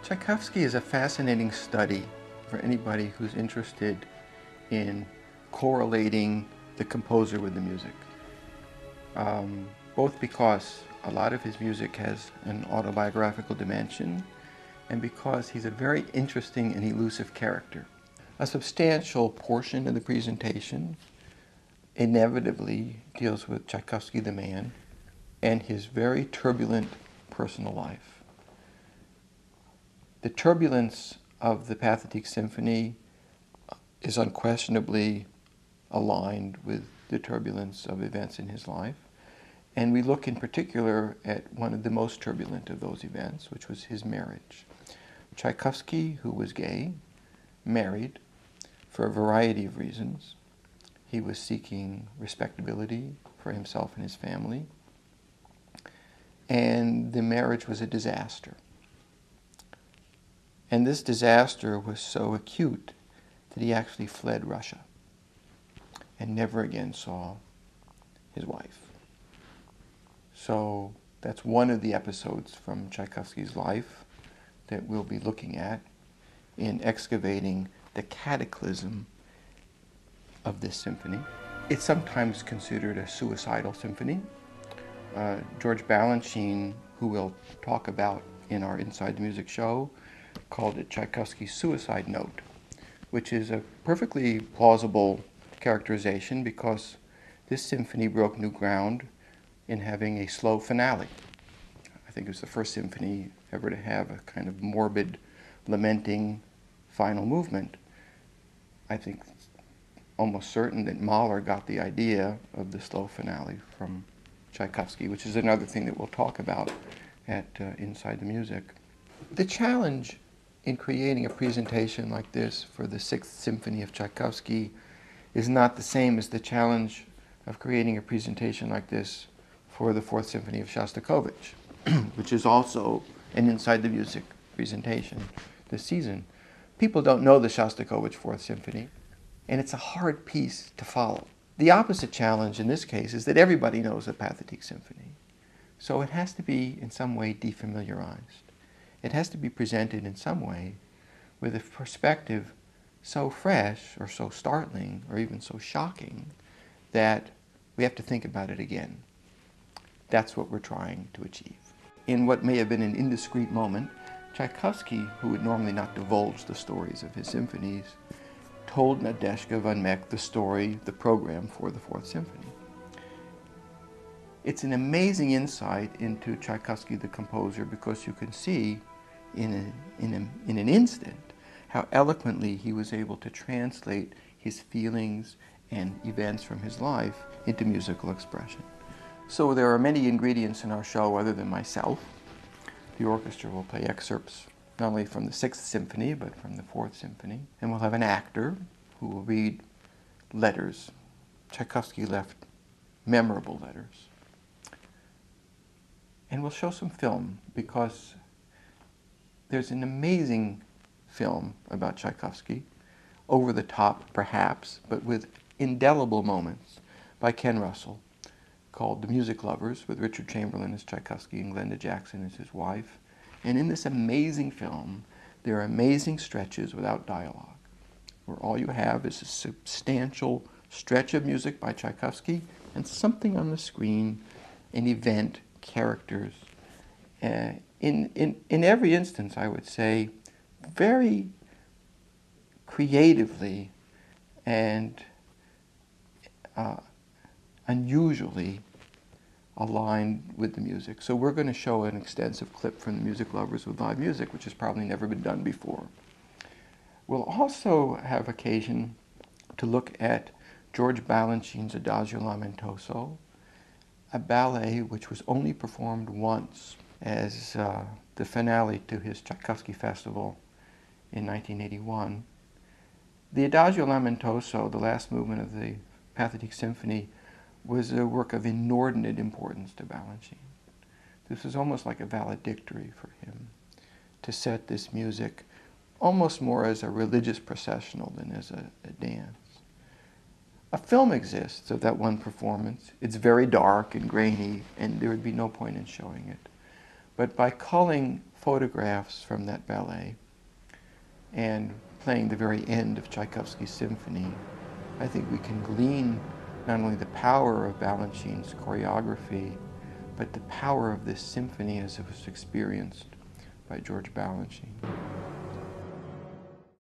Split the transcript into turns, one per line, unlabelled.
Tchaikovsky is a fascinating study for anybody who's interested in correlating the composer with the music. Both because a lot of his music has an autobiographical dimension and because he's a very interesting and elusive character. A substantial portion of the presentation inevitably deals with Tchaikovsky the man and his very turbulent personal life. The turbulence of the Pathetique Symphony is unquestionably aligned with the turbulence of events in his life. And we look in particular at one of the most turbulent of those events, which was his marriage. Tchaikovsky, who was gay, married for a variety of reasons. He was seeking respectability for himself and his family. And the marriage was a disaster. And this disaster was so acute that he actually fled Russia and never again saw his wife. So that's one of the episodes from Tchaikovsky's life that we'll be looking at in excavating the cataclysm of this symphony. It's sometimes considered a suicidal symphony. George Balanchine, who we'll talk about in our Inside the Music show, called it Tchaikovsky's suicide note, which is a perfectly plausible characterization because this symphony broke new ground in having a slow finale. I think it was the first symphony ever to have a kind of morbid, lamenting final movement. I think it's almost certain that Mahler got the idea of the slow finale from Tchaikovsky, which is another thing that we'll talk about at Inside the Music. The challenge in creating a presentation like this for the Sixth Symphony of Tchaikovsky is not the same as the challenge of creating a presentation like this for the Fourth Symphony of Shostakovich, which is also an Inside the Music presentation this season. People don't know the Shostakovich Fourth Symphony, and it's a hard piece to follow. The opposite challenge in this case is that everybody knows the Pathetique Symphony, so it has to be in some way defamiliarized. It has to be presented in some way with a perspective so fresh or so startling or even so shocking that we have to think about it again. That's what we're trying to achieve. In what may have been an indiscreet moment, Tchaikovsky, who would normally not divulge the stories of his symphonies, told Nadezhda von Meck the story, the program for the Fourth Symphony. It's an amazing insight into Tchaikovsky the composer because you can see in an instant how eloquently he was able to translate his feelings and events from his life into musical expression. So there are many ingredients in our show other than myself. The orchestra will play excerpts not only from the Sixth Symphony but from the Fourth Symphony, and we'll have an actor who will read letters. Tchaikovsky left memorable letters. And we'll show some film because there's an amazing film about Tchaikovsky, over the top perhaps, but with indelible moments, by Ken Russell, called The Music Lovers, with Richard Chamberlain as Tchaikovsky and Glenda Jackson as his wife. And in this amazing film, there are amazing stretches without dialogue, where all you have is a substantial stretch of music by Tchaikovsky and something on the screen, an event, characters. In every instance, I would say, very creatively and unusually aligned with the music. So we're going to show an extensive clip from The Music Lovers with live music, which has probably never been done before. We'll also have occasion to look at George Balanchine's Adagio Lamentoso, a ballet which was only performed once as the finale to his Tchaikovsky Festival in 1981. The Adagio Lamentoso, the last movement of the Pathetique Symphony, was a work of inordinate importance to Balanchine. This was almost like a valedictory for him to set this music almost more as a religious processional than as a dance. A film exists of that one performance. It's very dark and grainy, and there would be no point in showing it. But by culling photographs from that ballet and playing the very end of Tchaikovsky's symphony, I think we can glean not only the power of Balanchine's choreography, but the power of this symphony as it was experienced by George Balanchine.